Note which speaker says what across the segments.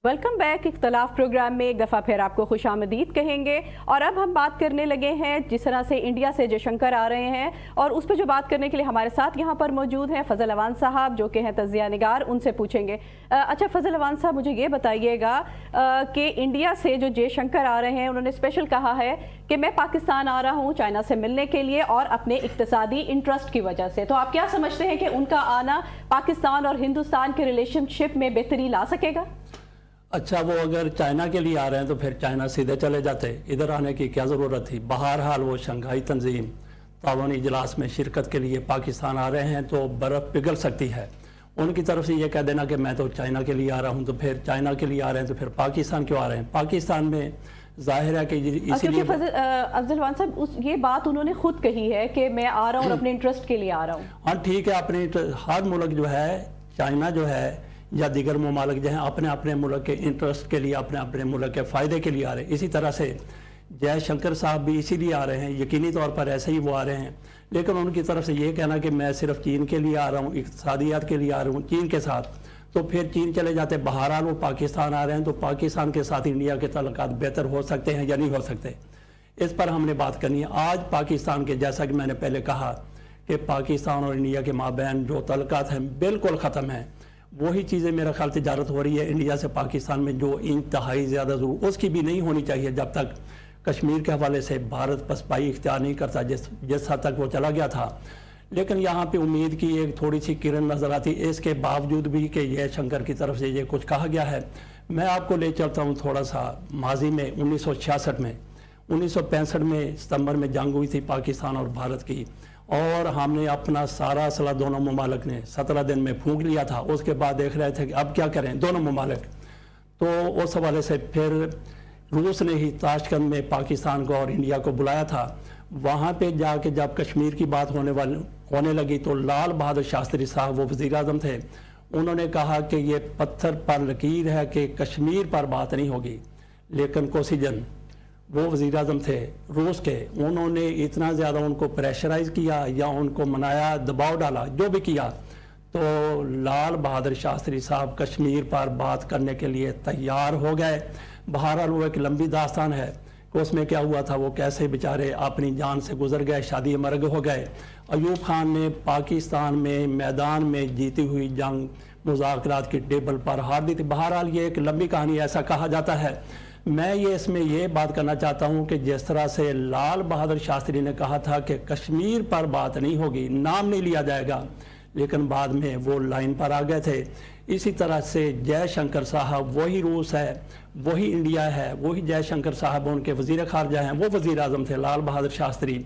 Speaker 1: Welcome back. इख्तलाफ programme में एक दफ़ा फिर आपको खुश आमदीद कहेंगे। और अब हम बात करने लगे हैं जिस तरह से इंडिया से जयशंकर आ रहे हैं, और उस पर जो बात करने के लिए हमारे साथ यहाँ पर मौजूद हैं फजल अवान साहब, जो कि हैं तज्जिया निगार। उनसे पूछेंगे। अच्छा फजल अवान साहब, मुझे ये बताइएगा कि इंडिया से जो जयशंकर आ रहे हैं, उन्होंने स्पेशल कहा है कि मैं पाकिस्तान आ रहा हूँ चाइना से मिलने के लिए और अपने इक्तिसादी इंटरेस्ट की वजह से। तो आप क्या समझते हैं कि उनका आना पाकिस्तान और हिंदुस्तान के रिलेशनशिप में बेहतरी ला सकेगा?
Speaker 2: अच्छा, वो अगर चाइना के लिए आ रहे हैं तो फिर चाइना सीधे चले जाते, इधर आने की क्या ज़रूरत थी। बहरहाल वो शंघाई तंजीम तावानी इजलास में शिरकत के लिए पाकिस्तान आ रहे हैं तो बर्फ़ पिघल सकती है। उनकी तरफ से ये कह देना कि मैं तो चाइना के लिए आ रहा हूँ, तो फिर चाइना के लिए आ रहे हैं तो फिर पाकिस्तान क्यों आ रहे हैं? पाकिस्तान में जाहिर है कि इसीलिए
Speaker 1: अफजल अवान साहब ये बात उन्होंने खुद कही है कि मैं आ रहा हूँ अपने इंटरेस्ट के लिए आ रहा हूँ।
Speaker 2: हाँ ठीक है, अपने हर मुल्क जो है, चाइना जो है या दीगर ममालिक जो हैं, अपने अपने मुल्क के इंटरेस्ट के लिए, अपने अपने मुल्क के फ़ायदे के लिए आ रहे हैं। इसी तरह से जयशंकर साहब भी इसीलिए आ रहे हैं, यकीनी तौर पर ऐसे ही वो आ रहे हैं। लेकिन उनकी तरफ से ये कहना कि मैं सिर्फ चीन के लिए आ रहा हूँ, इक़्तिसादियात के लिए आ रहा हूँ चीन के साथ, तो फिर चीन चले जाते। बहरहाल वो पाकिस्तान आ रहे हैं तो पाकिस्तान के साथ इंडिया के तल्लुकात बेहतर हो सकते हैं या नहीं हो सकते, इस पर हमने बात करनी है। आज पाकिस्तान के, जैसा कि मैंने पहले कहा कि पाकिस्तान और इंडिया के माबैन जो तल्लुकात हैं बिल्कुल ख़त्म हैं। वही चीज़ें मेरा ख्याल तजारत हो रही है इंडिया से पाकिस्तान में जो इंतहाई ज़्यादा ज़रूर उसकी भी नहीं होनी चाहिए जब तक कश्मीर के हवाले से भारत पसपाई इख्तियार नहीं करता जिस हद तक वो चला गया था। लेकिन यहाँ पे उम्मीद की एक थोड़ी सी किरण नज़र आती, इसके बावजूद भी कि जयशंकर की तरफ से ये कुछ कहा गया है। मैं आपको ले चलता हूँ थोड़ा सा माजी में। 1966 में 1965 में सितंबर में जंग हुई थी पाकिस्तान और भारत की, और हमने अपना सारा असला दोनों ममालिक ने 17 दिन में फूंक लिया था। उसके बाद देख रहे थे कि अब क्या करें दोनों ममालिक। तो उस हवाले से फिर रूस ने ही ताशकंद में पाकिस्तान को और इंडिया को बुलाया था। वहाँ पे जाके जब कश्मीर की बात होने लगी तो लाल बहादुर शास्त्री साहब, वो वज़ीर आज़म थे, उन्होंने कहा कि ये पत्थर पर लकीर है कि कश्मीर पर बात नहीं होगी। लेकिन कोसिजन, वो वज़ीर आज़म थे रूस के, उन्होंने इतना ज़्यादा उनको प्रेशराइज़ किया या उनको मनाया, दबाव डाला, जो भी किया, तो लाल बहादुर शास्त्री साहब कश्मीर पर बात करने के लिए तैयार हो गए। बहरहाल वो एक लंबी दास्तान है कि उसमें क्या हुआ था, वो कैसे बेचारे अपनी जान से गुजर गए, शादी मर्ग हो गए। अयूब खान ने पाकिस्तान में मैदान में जीती हुई जंग मुज़ाकरात की टेबल पर हार दी थी। बहरहाल ये एक लंबी कहानी, ऐसा कहा जाता है। मैं इसमें ये बात करना चाहता हूँ कि जिस तरह से लाल बहादुर शास्त्री ने कहा था कि कश्मीर पर बात नहीं होगी, नाम नहीं लिया जाएगा, लेकिन बाद में वो लाइन पर आ गए थे। इसी तरह से जयशंकर साहब, वही रूस है, वही इंडिया है, वही जयशंकर साहब उनके वज़ीर ख़ारजा हैं, वो वज़ीर आज़म थे लाल बहादुर शास्त्री।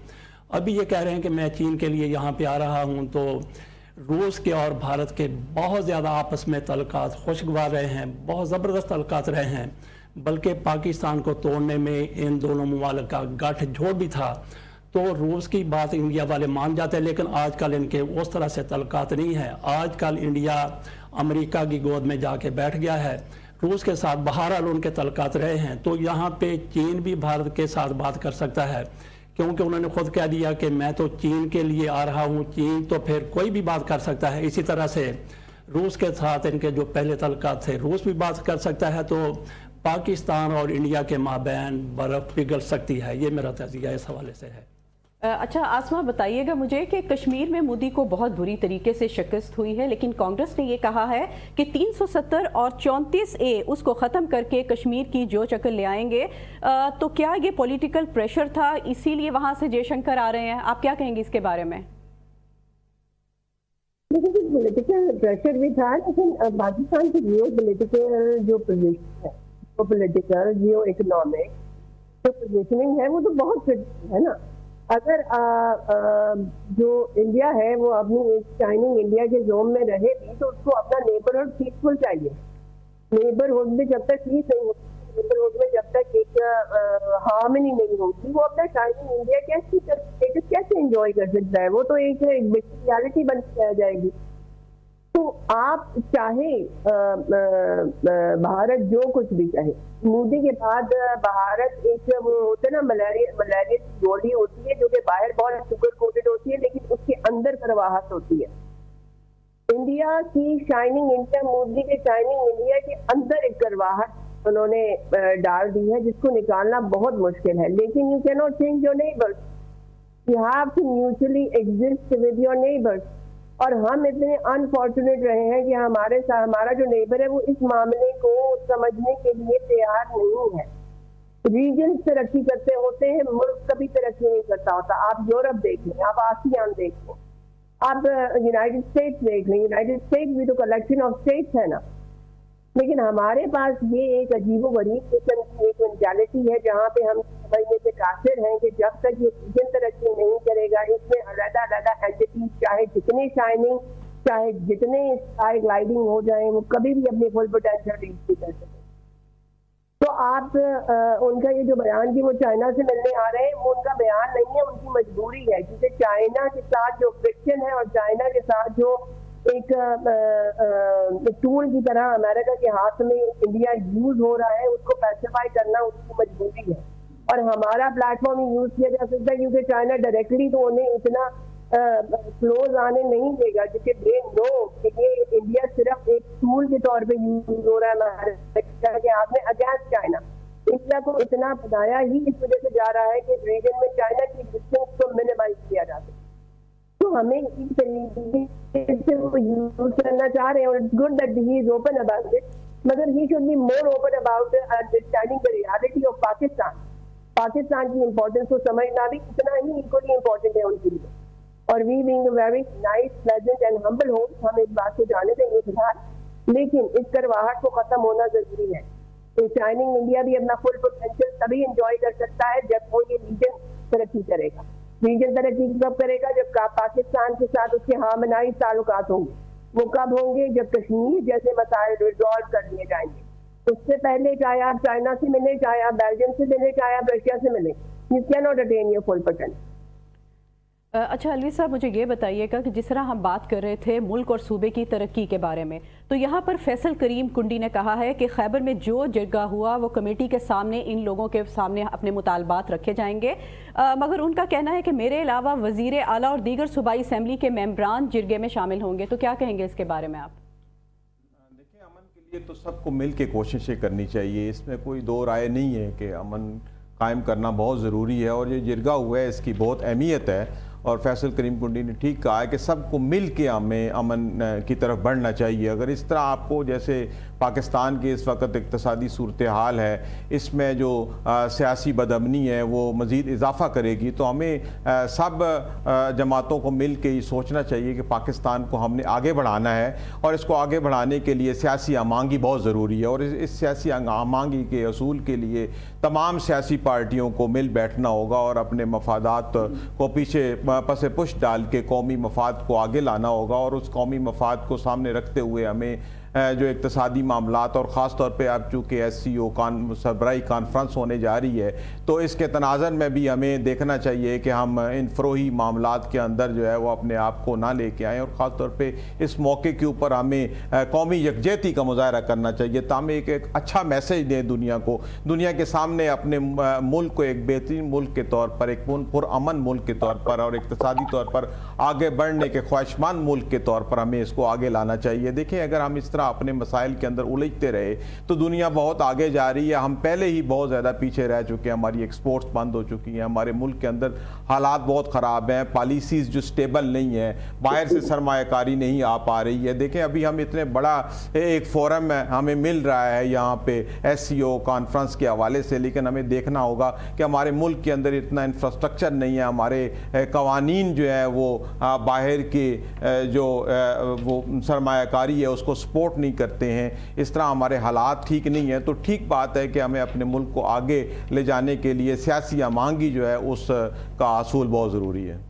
Speaker 2: अभी ये कह रहे हैं कि मैं चीन के लिए यहाँ पे आ रहा हूँ। तो रूस के और भारत के बहुत ज़्यादा आपस में तल्लुकात खुशगवार रहे हैं, बहुत ज़बरदस्त तल्लुकात रहे हैं, बल्कि पाकिस्तान को तोड़ने में इन दोनों ममालिक का गठजोड़ भी था। तो रूस की बात इंडिया वाले मान जाते हैं, लेकिन आजकल इनके उस तरह से तल्लुकात नहीं है। आजकल इंडिया अमेरिका की गोद में जाके बैठ गया है, रूस के साथ बहरहाल उनके तल्लुकात रहे हैं। तो यहाँ पे चीन भी भारत के साथ बात कर सकता है, क्योंकि उन्होंने खुद कह दिया कि मैं तो चीन के लिए आ रहा हूँ, चीन तो फिर कोई भी बात कर सकता है। इसी तरह से रूस के साथ इनके जो पहले तल्लुकात थे, रूस भी बात कर सकता है। तो पाकिस्तान और इंडिया के माबैन बर्फ़ पिघल सकती है, ये मेरा तज़किया इस हवाले से है।
Speaker 1: अच्छा आसमा, बताइएगा मुझे कि कश्मीर में मोदी को बहुत बुरी तरीके से शिकस्त हुई है, लेकिन कांग्रेस ने ये कहा है कि 370 और 34A उसको ख़त्म करके कश्मीर की जो शक्ल ले आएंगे। तो क्या ये पॉलिटिकल प्रेशर था, इसीलिए वहाँ से जयशंकर आ रहे हैं? आप क्या कहेंगे इसके बारे में?
Speaker 3: पॉलिटिकल प्रेशर भी था, लेकिन पाकिस्तान की जियो पॉलिटिकल जो पोजीशन है, वो पॉलिटिकल जियो इकोनॉमिक जो पोजीशनिंग है, वो तो बहुत फिट है ना। अगर जो इंडिया है वो अपनी एक शाइनिंग इंडिया के जोन में रहे भी, तो उसको अपना नेबरहुड पीसफुल चाहिए। नेबरहुड में जब तक पीस नहीं होती, नेबरहुड में जब तक एक हार्मनी नहीं होती, वो अपना शाइनिंग इंडिया कैसे एंजॉय कर सकता है? वो तो एक रियलिटी बन के रह जाएगी। तो आप चाहे भारत जो कुछ भी चाहे, मोदी के बाद भारत एक वो होते ना मलेरिया की गोली होती है जो कि बाहर बहुत शुगर कोटेड होती है, लेकिन उसके अंदर करवाहट होती है। इंडिया की शाइनिंग इंडिया, मोदी के शाइनिंग इंडिया के अंदर एक करवाहट उन्होंने डाल दी है जिसको निकालना बहुत मुश्किल है। लेकिन you can not change your neighbours, you have two mutually exist with your neighbours. और हम इतने अनफॉर्चुनेट रहे हैं कि हमारा जो नेबर है वो इस मामले को समझने के लिए तैयार नहीं है। रीजन तरक्की करते होते हैं, मुल्क कभी तरक्की नहीं करता होता। आप यूरोप देख लें, आप आसियान देख लें, आप यूनाइटेड स्टेट्स देख लें। यूनाइटेड स्टेट्स भी तो कलेक्शन ऑफ स्टेट्स है ना। लेकिन हमारे पास ये एक अजीबोगरीब किस्म की एक मेंटालिटी है जहाँ पे हम समझने से काफिर हैं कि जब तक ये रीजन तरक्की नहीं करेगा, इसमें अलग अलग एंटिटीज चाहे जितने शाइनिंग, चाहे जितने स्काई ग्लाइडिंग हो जाए, वो कभी भी अपने फुल पोटेंशियल रीच नहीं कर सकते। तो आप उनका ये जो बयान की वो चाइना से मिलने आ रहे हैं, वो उनका बयान नहीं है, उनकी मजबूरी है। क्योंकि चाइना के साथ जो फ्रिक्शन है और चाइना के साथ जो एक टूल की तरह अमेरिका के हाथ में इंडिया यूज हो रहा है, उसको पैसिफाई करना उसकी मजबूरी है। और हमारा प्लेटफॉर्म ही यूज किया जा सकता है क्योंकि चाइना डायरेक्टली तो उन्हें इतना क्लोज आने नहीं देगा, क्योंकि दे नो कि ये इंडिया सिर्फ एक टूल के तौर पे यूज हो रहा है अमेरिका के हाथ में अगेंस्ट चाइना। इंडिया को इतना बताया ही इस वजह से जा रहा है कि रीजन में चाइना की एग्जिस्टेंस को मिनिमाइज किया जा सके। तो हमें इस तरीके से वो यूज करना चाह रहे हैं, और it's good that he is open about it, मगर he should be more open about understanding the reality of Pakistan. Pakistan की इंपॉर्टेंस को समझना भी इतना ही इक्वली इंपॉर्टेंट है उनके लिए। और we being a very nice, pleasant and humble host, हम इस बात को जाने देंगे फिलहाल, लेकिन इस करवाहट को खत्म होना जरूरी है। तो शाइनिंग इंडिया भी अपना फुल पोटेंशियल तभी एंजॉय कर सकता है जब वो ये रीजन तरक्की करेगा। रीजन तरक्की कब करेगा? जब पाकिस्तान के साथ उसके हार्मोनाइज ताल्लुकात होंगे। वो कब होंगे? जब कश्मीर जैसे मसाइल रिजॉल्व कर लिए जाएंगे। उससे पहले चाहे आप चाइना से मिले, चाहे आप बेल्जियम से मिले, चाहे आप रशिया से मिले, you can not attain your full potential.
Speaker 1: अच्छा अलवी साहब, मुझे ये बताइएगा कि जिस तरह हम बात कर रहे थे मुल्क और सूबे की तरक्की के बारे में, तो यहाँ पर फैसल करीम कुंडी ने कहा है कि खैबर में जो जिरगा हुआ वो कमेटी के सामने इन लोगों के सामने अपने मुतालबात रखे जाएंगे, मगर उनका कहना है कि मेरे अलावा वज़ीर आला और दीगर सूबाई असम्बली के मेंबरान जिरगे में शामिल होंगे। तो क्या कहेंगे इसके बारे में आप?
Speaker 4: देखिए, अमन के लिए तो सबको मिल के कोशिशें करनी चाहिए, इसमें कोई दो राय नहीं है कि अमन कायम करना बहुत ज़रूरी है और ये जिरगा हुआ है इसकी बहुत अहमियत है। और फैसल करीम कुंडी ने ठीक कहा है कि सबको मिल के हमें अमन की तरफ बढ़ना चाहिए। अगर इस तरह आपको जैसे पाकिस्तान की इस वक्त इक़्तिसादी सूरत हाल है, इसमें जो सियासी बदअमनी है वो मज़ीद इजाफ़ा करेगी, तो हमें सब जमातों को मिल के ये सोचना चाहिए कि पाकिस्तान को हमने आगे बढ़ाना है और इसको आगे बढ़ाने के लिए सियासी आमांगी बहुत ज़रूरी है। और इस सियासी आमांगी के असूल के लिए तमाम सियासी पार्टियों को मिल बैठना होगा और अपने मफादात को पीछे पसे पुश डाल के कौमी मफाद को आगे लाना होगा। और उस कौमी मफाद को सामने रखते हुए हमें जो इक़्तिसादी मामलात और ख़ास तौर पे अब चूँकि SCO सरबराही कॉन्फ्रेंस होने जा रही है, तो इसके तनाज़न में भी हमें देखना चाहिए कि हम इन फ़रोही मामलात के अंदर जो है वो अपने आप को ना लेके आएँ। और ख़ास तौर पे इस मौके के ऊपर हमें कौमी यकजहती का मुज़ाहरा करना चाहिए ताकि एक अच्छा मैसेज दें दुनिया को, दुनिया के सामने अपने मुल्क को एक बेहतरीन मुल्क के तौर पर, एक पुरअमन मुल्क के तौर पर और इक़्तिसादी तौर पर आगे बढ़ने के ख्वाहिशमंद मुल्क के तौर पर हमें इसको आगे लाना चाहिए। देखिए, अगर हम इस तरह अपने मसाइल के अंदर उलझते रहे तो दुनिया बहुत आगे जा रही है। हम पहले ही बहुत ज़्यादा पीछे रह चुके हैं, हमारी एक्सपोर्ट्स बंद हो चुकी हैं, हमारे मुल्क के अंदर हालात बहुत ख़राब हैं, पॉलिसीज़ जो स्टेबल नहीं है, बाहर से सरमायाकारी नहीं आ पा रही है। देखें, अभी हम इतने बड़ा एक फोरम हमें मिल रहा है यहाँ पे SCO कॉन्फ्रेंस के हवाले से, लेकिन हमें देखना होगा कि हमारे मुल्क के अंदर इतना इंफ्रास्ट्रक्चर नहीं है, हमारे कवानीन जो है वो बाहर के जो वो सरमायाकारी है उसको सपोर्ट नहीं करते हैं। इस तरह हमारे हालात ठीक नहीं है। तो ठीक बात है कि हमें अपने मुल्क को आगे ले जाने के लिए सियासी आमांगी जो है उसका असूल बहुत ज़रूरी है।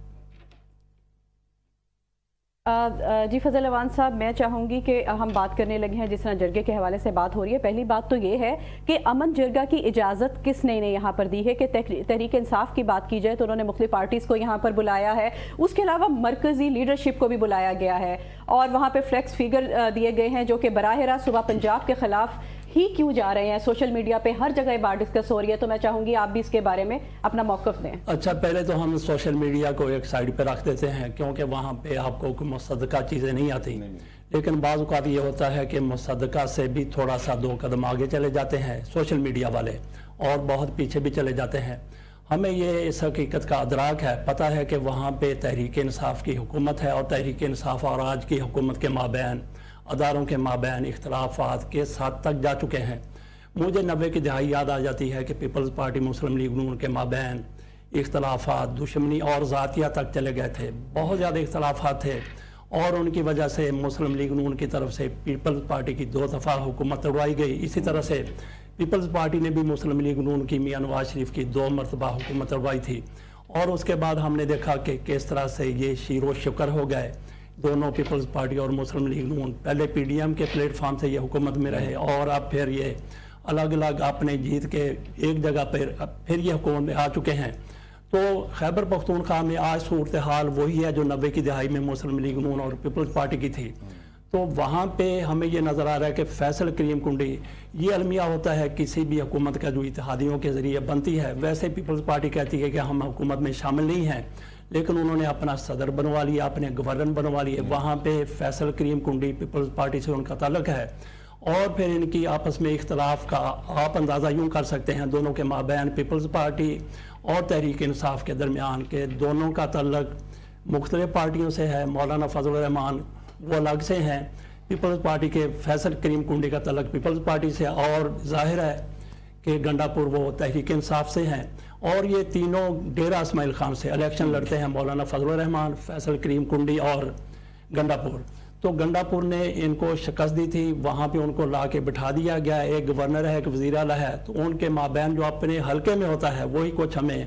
Speaker 1: जी फजल अवान साहब, मैं चाहूँगी कि हम बात करने लगे हैं, जिस तरह जरगे के हवाले से बात हो रही है। पहली बात तो ये है कि अमन जरगा की इजाज़त किसने इन्हें यहाँ पर दी है कि तहरीक इंसाफ की बात की जाए तो उन्होंने मुख्तलिफ पार्टीज़ को यहाँ पर बुलाया है, उसके अलावा मरकज़ी लीडरशिप को भी बुलाया गया है और वहाँ पर फ्लैक्स फिगर दिए गए हैं जो कि बराह रास्त सुबह पंजाब के ख़िलाफ़ ही क्यों जा रहे हैं? सोशल मीडिया पे हर जगह ये बात डिस्कस हो रही है, तो मैं चाहूंगी आप भी इसके बारे में अपना मौक़िफ़ दें।
Speaker 2: अच्छा, पहले तो हम सोशल मीडिया को एक साइड पे रख देते हैं, क्योंकि वहाँ पे आपको कोई मुसद्दका चीज़ें नहीं आती। लेकिन बाज़ औक़ात ये होता है कि मुसद्दका से भी थोड़ा सा 2 कदम आगे चले जाते हैं सोशल मीडिया वाले, और बहुत पीछे भी चले जाते हैं। हमें ये इस हकीकत का अदराक है, पता है कि वहाँ पे तहरीक इंसाफ की हुकूमत है, और तहरीक इंसाफ और आज की हुकूमत के माबैन, अदारों के माबैन इख्तलाफात के साथ तक जा चुके हैं। मुझे 90 की दहाई याद आ जाती है कि पीपल्स पार्टी मुस्लिम लीग नून के माबैन इख्तलाफात, दुश्मनी और ज़ातिया तक चले गए थे। बहुत ज़्यादा इख्तलाफात थे, और उनकी वजह से मुस्लिम लीग नून की तरफ से पीपल्स पार्टी की 2 दफ़ा हुकूमत तोड़वाई गई। इसी तरह से पीपल्स पार्टी ने भी मुस्लिम लीग नून की मियां नवाज शरीफ की 2 मरतबा हुकूमत तोड़वाई थी, और उसके बाद हमने देखा कि किस तरह से ये शीरो शुक्र हो गए दोनों, पीपल्स पार्टी और मुस्लिम लीग नून। पहले PDM के प्लेटफार्म से ये हुकूमत में रहे, और अब फिर ये अलग अलग अपने जीत के एक जगह पर फिर ये हुकूमत में आ चुके हैं। तो खैबर पख्तूनख्वा में आज सूरत हाल वही है जो 90 की दहाई में मुस्लिम लीग नून और पीपल्स पार्टी की थी। तो वहाँ पे हमें ये नज़र आ रहा है कि फैसल करीम कुंडी, ये अलमिया होता है किसी भी हुकूमत का जो इत्तेहादियों के ज़रिए बनती है। वैसे पीपल्स पार्टी कहती है कि हम हुकूमत में शामिल नहीं हैं, लेकिन उन्होंने अपना सदर बनवा लिया, अपने गवर्नर बनवा लिए। वहाँ पे फैसल करीम कुंडी पीपल्स पार्टी से उनका ताल्लुक है, और फिर इनकी आपस में इख्तलाफ का आप अंदाज़ा यूँ कर सकते हैं दोनों के माबैन, पीपल्स पार्टी और तहरीक इंसाफ के दरमियान के दोनों का ताल्लुक मुख्तलिफ पार्टियों से है। मौलाना फजल रहमान वो अलग से हैं, पीपल्स पार्टी के फैसल करीम कुंडी का ताल्लुक पीपल्स पार्टी से, और जाहिर है कि गंडापुर वो तहरीक इंसाफ से हैं। और ये तीनों डेरा इस्माइल खान से इलेक्शन लड़ते हैं, मौलाना फजल रहमान, फैसल करीम कुंडी और गंडापुर। तो गंडापुर ने इनको शिकस्त दी थी, वहाँ पे उनको ला के बिठा दिया गया। एक गवर्नर है, एक वज़ीर आला है, तो उनके माबैन जो अपने हल्के में होता है वही कुछ हमें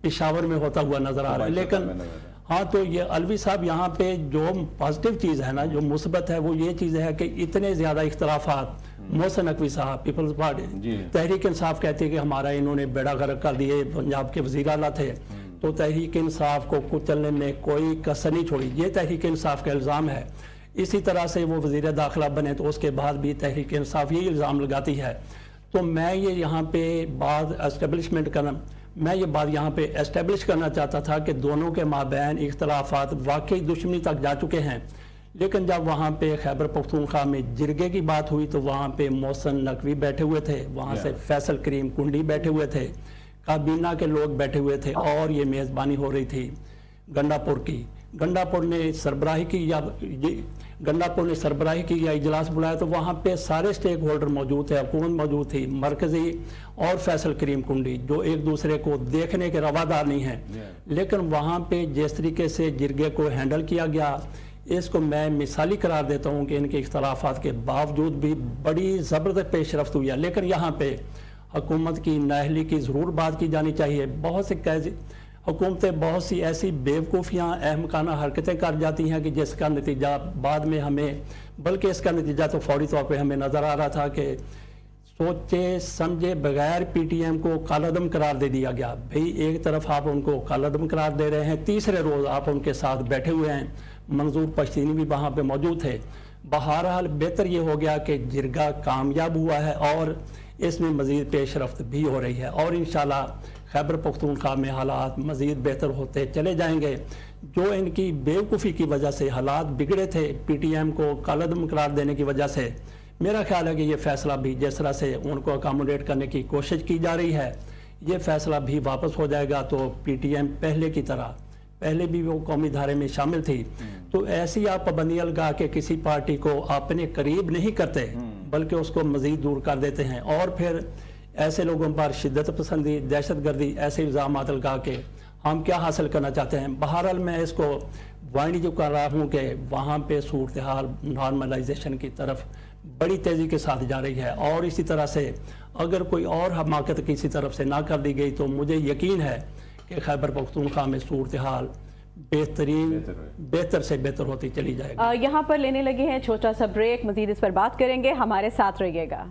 Speaker 2: पेशावर में होता हुआ नज़र आ रहा है। लेकिन हाँ, तो ये अलवी साहब यहाँ पे जो पॉजिटिव चीज़ है ना, जो मुस्बत है, वो ये चीज़ है कि इतने ज़्यादा इख्तलाफात। मोहसिन नकवी साहब पीपल्स पार्टी तहरीक इंसाफ कहती है कि हमारा इन्होंने बेड़ा गर्क कर दिए, पंजाब के वज़ीर आला थे, तो तहरीक इंसाफ को कुचलने में कोई कसर नहीं छोड़ी। ये तहरीक इंसाफ का इल्ज़ाम है। इसी तरह से वो वज़ीर दाखिला बने तो उसके बाद भी तहरीक इंसाफ ये इल्ज़ाम लगाती है। तो मैं ये यहाँ पे बात यहाँ पे एस्टेब्लिश करना चाहता था कि दोनों के माबैन इख्तलाफात वाकई दुश्मनी तक जा चुके हैं। लेकिन जब वहाँ पे खैबर पख्तूनख्वा में जिरगे की बात हुई तो वहाँ पे मोहसिन नकवी बैठे हुए थे, वहाँ से फैसल करीम कुंडी बैठे हुए थे, काबीना के लोग बैठे हुए थे, और ये मेज़बानी हो रही थी गंडापुर की। गंडापुर ने सरबराही की या इजलास बुलाया, तो वहाँ पे सारे स्टेक होल्डर मौजूद थे, हुकूमत मौजूद थी, मरकज़ी और फैसल करीम कुंडी, जो एक दूसरे को देखने के रवादार नहीं हैं। लेकिन वहाँ पे जिस तरीके से जिरगे को हैंडल किया गया, इसको मैं मिसाली करार देता हूँ कि इनके इख्तलाफात के बावजूद भी बड़ी ज़बरदस्त पेशरफ्त हुई है। लेकिन यहाँ पे हुकूमत की नाअहली की ज़रूर बात की जानी चाहिए। बहुत से हुकूमतें बहुत सी ऐसी बेवकूफ़ियाँ, अहमकाना हरकतें कर जाती हैं कि जिसका नतीजा बाद में हमें, बल्कि इसका नतीजा तो फौरी तौर पे हमें नज़र आ रहा था कि सोचे समझे बगैर PTM को कालअदम करार दे दिया गया। भाई एक तरफ आप उनको कालअदम करार दे रहे हैं, तीसरे रोज़ आप उनके साथ बैठे हुए हैं। मंजूर पश्तीनी भी वहाँ पे मौजूद थे। बहरहाल बेहतर ये हो गया कि जिरगा कामयाब हुआ है, और इसमें मज़ीद पेशरफ्त भी हो रही है, और इंशाल्लाह खैबर पख्तूनख्वा में हालात मज़ीद बेहतर होते चले जाएंगे। जो इनकी बेवकूफ़ी की वजह से हालात बिगड़े थे PTM को कालअदम करार देने की वजह से, मेरा ख्याल है कि ये फ़ैसला भी जिस तरह से उनको अकामोडेट करने की कोशिश की जा रही है, ये फ़ैसला भी वापस हो जाएगा। तो PTM पहले की तरह, पहले भी वो कौमी धारे में शामिल थी, तो ऐसी आप पाबंदियाँ लगा के किसी पार्टी को अपने करीब नहीं करते, बल्कि उसको मज़ीद दूर कर देते हैं, और फिर ऐसे लोगों पर शिद्दत पसंदी, दहशत गर्दी, ऐसे इल्ज़ाम लगा के हम क्या हासिल करना चाहते हैं। बहरहाल मैं इसको वाइंड जो कर रहा हूँ कि वहाँ पे सूरत हाल नॉर्मलाइजेशन की तरफ बड़ी तेज़ी के साथ जा रही है, और इसी तरह से अगर कोई और हमाकत किसी तरफ से ना कर दी गई तो मुझे यकीन है कि खैबर पख्तूनख्वा में सूरत हाल बेहतर से बेहतर होती चली जाएगी।
Speaker 1: यहाँ पर लेने लगे हैं छोटा सा ब्रेक, मज़ीद इस पर बात करेंगे, हमारे साथ रहिएगा।